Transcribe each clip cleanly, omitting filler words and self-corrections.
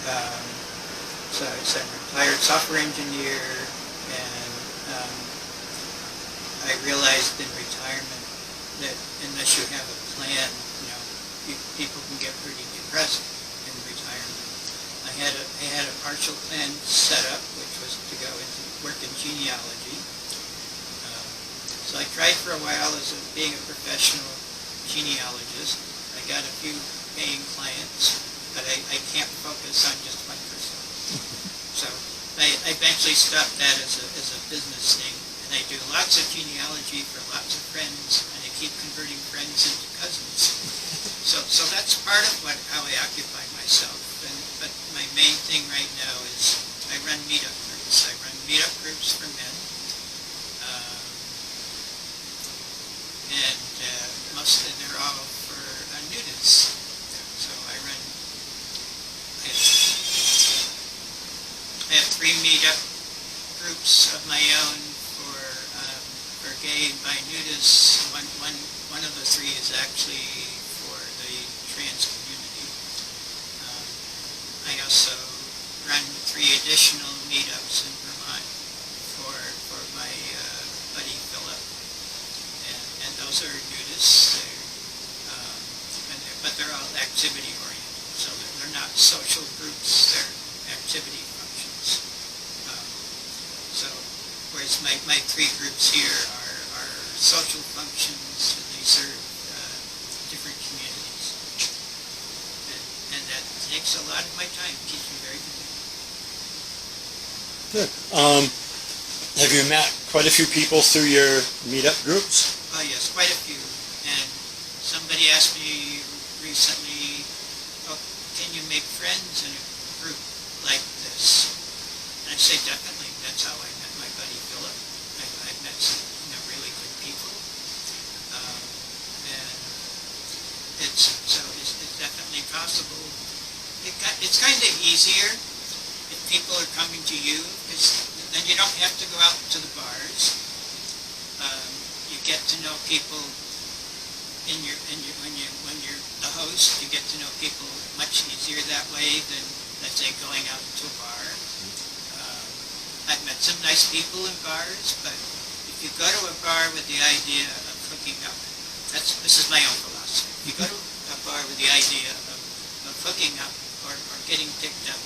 Um, so I'm a retired software engineer, and I realized in retirement that unless you have a plan, people can get pretty depressed in retirement. I had a partial plan set up, which was to go into work in genealogy. So I tried for a while being a professional genealogist. I got a few paying clients, but I can't focus on just one person. So I eventually stopped that as a business thing, and I do lots of genealogy for lots of friends, and I keep converting friends into cousins. So that's part of how I occupy myself. But my main thing right now is I run meetup groups. I run meetup groups for men. And mostly they're all for nudists. So I have 3 meetup groups of my own for gay and bi nudists. One of the 3 is actually for the trans community. I also run 3 additional meetups in Vermont for my buddy Philip. And those are nudists, but they're all activity oriented, so they're not social groups, they're activity functions. So whereas my 3 groups here are social functions, and they serve different communities. And that takes a lot of my time, keeps me very busy. Good. Have you met quite a few people through your meetup groups? Oh yes, quite a few. And somebody asked me recently, can you make friends in a group like this? And I say definitely. That's how I met my buddy Philip. I met some really good people. And it's definitely possible. It's kind of easier if people are coming to you, because then you don't have to go out to the bars. You get to know people when you're the host. You get to know people much easier that way than, let's say, going out to a bar. I've met some nice people in bars, but if you go to a bar with the idea of hooking up, this is my own philosophy. If you go to a bar with the idea of hooking up or getting picked up,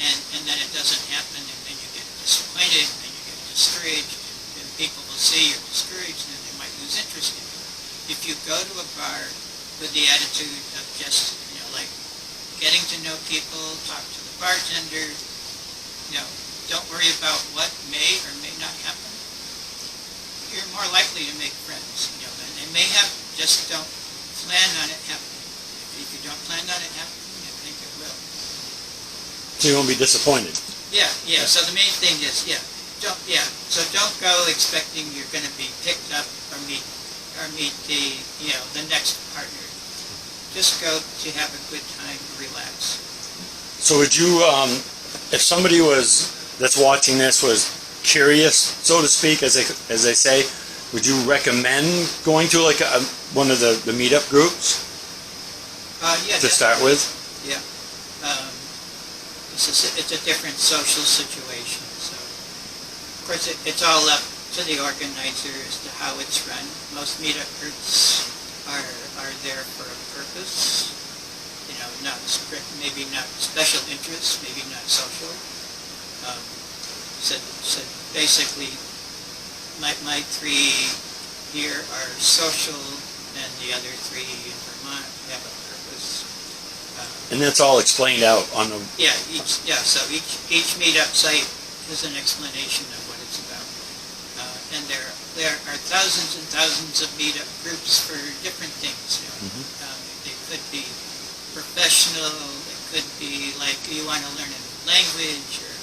and then it doesn't happen, and then you get disappointed, and then you get discouraged, and people will see you're discouraged, and then they might lose interest in you. If you go to a bar with the attitude of just, like getting to know people, talk to the bartender, don't worry about what may or may not happen, you're more likely to make friends. And they may have, just don't plan on it happening. If you don't plan on it happening, I think it will. So you won't be disappointed. Yeah. So the main thing is, so don't go expecting you're going to be picked up or meet the next partner. Just go to have a good time, relax. So would you, if somebody that's watching this was curious, so to speak, as they say, would you recommend going to like one of the meetup groups? Yeah. To start with. Yeah. It's a different social situation, so of course it's all up to the organizer as to how it's run. Most meetup groups are there for a purpose, not strict, maybe not special interests, maybe not social. So basically, my 3 here are social, and the other 3 in Vermont have a purpose. And that's all explained out on the... So each meetup site is an explanation of what it's about. And there are thousands and thousands of meetup groups for different things. They could be professional, it could be like you want to learn a new language, or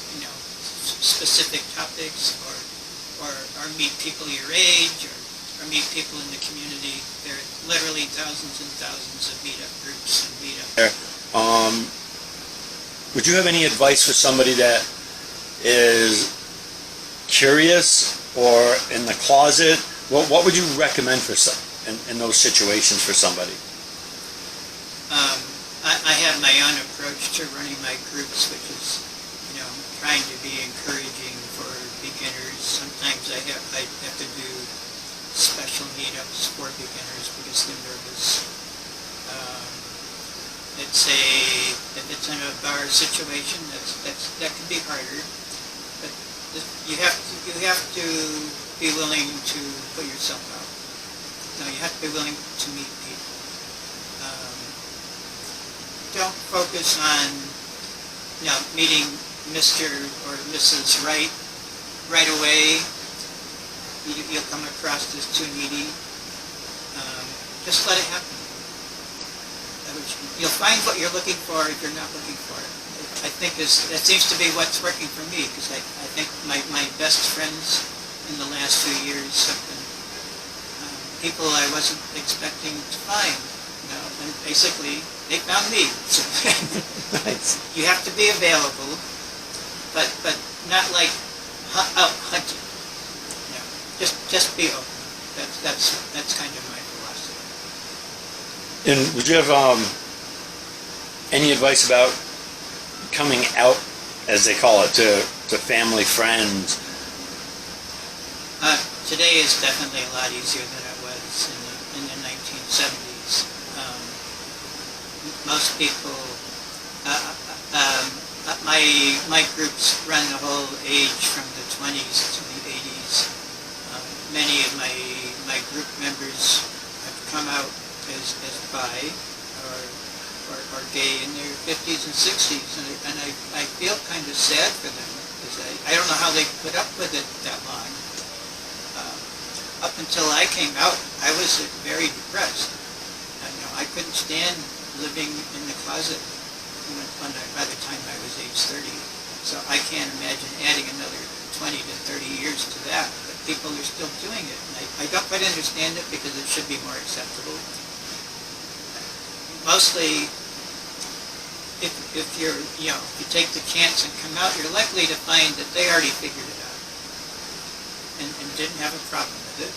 specific topics, or meet people your age, or meet people in the community. There are literally thousands and thousands of meetup groups and meetups. Would you have any advice for somebody that is curious or in the closet? What would you recommend for in those situations for somebody? I have my own approach nature running my groups, which is, trying to be encouraging for beginners. Sometimes I have to do special meetups for beginners because they're nervous. If it's in a bar situation, that can be harder. But you have to be willing to put yourself out. No, you have to be willing to meet people. Don't focus on meeting Mr. or Mrs. right away. You'll come across as too needy. Just let it happen. You'll find what you're looking for if you're not looking for it. I think that seems to be what's working for me, because I think my best friends in the last few years have been people I wasn't expecting to find. And basically they found me. So Nice. you have to be available, but not like out hunting. Just be open. That's kind of my philosophy. And would you have any advice about coming out, as they call it, to family, friends? Today is definitely a lot easier than it was in the 1970s. Most people, my groups run the whole age from the 20s to the 80s. Many of my group members have come out as bi or gay in their 50s and 60s, and I feel kind of sad for them, because I don't know how they put up with it that long. Up until I came out, I was very depressed. I couldn't stand living in the closet by the time I was age 30. So I can't imagine adding another 20 to 30 years to that. But people are still doing it. And I don't quite understand it, because it should be more acceptable. Mostly, if you take the chance and come out, you're likely to find that they already figured it out and didn't have a problem with it.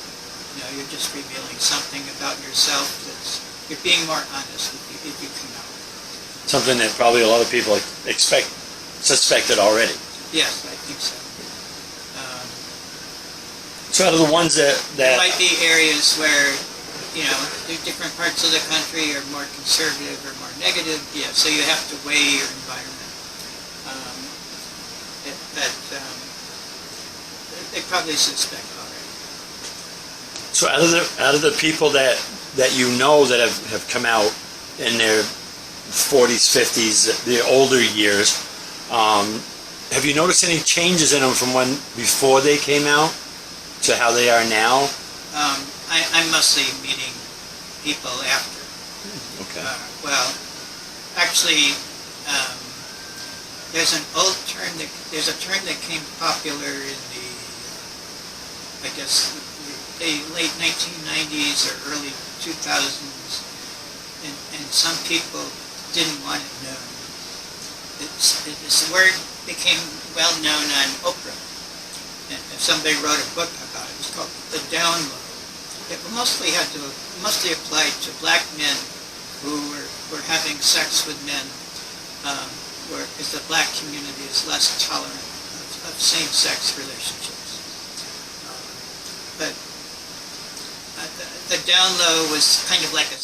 You're just revealing something about yourself you're being more honest if you come out. Something that probably a lot of people suspected already. Yes, I think so. So out of the ones that there might be areas where different parts of the country are more conservative or more negative. Yeah, so you have to weigh your environment. They probably suspect already. So out of the people that that have come out in their 40s, 50s, the older years, have you noticed any changes in them from before they came out to how they are now? I'm mostly meeting people after. Okay. Actually, there's a term that came popular in the late 1990s or early 2000s, and some people didn't want it known. The word became well known on Oprah, and somebody wrote a book about it. It was called The Down Low. It mostly applied to black men who were having sex with men, whereas the black community is less tolerant of same-sex relationships. But the down low was kind of like a